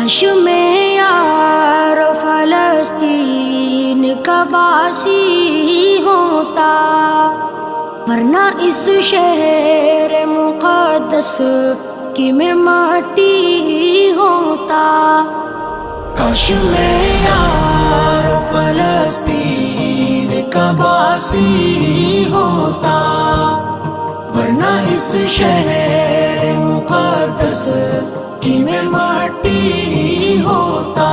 کاش میں یار فلسطین کا باسی ہوتا، ورنہ اس شہر مقدس کی میں ماٹی ہوتا۔ کاش میں یار فلسطین کا باسی ہوتا، ورنہ اس شہر مقدس کی میں ماٹی ہوتا۔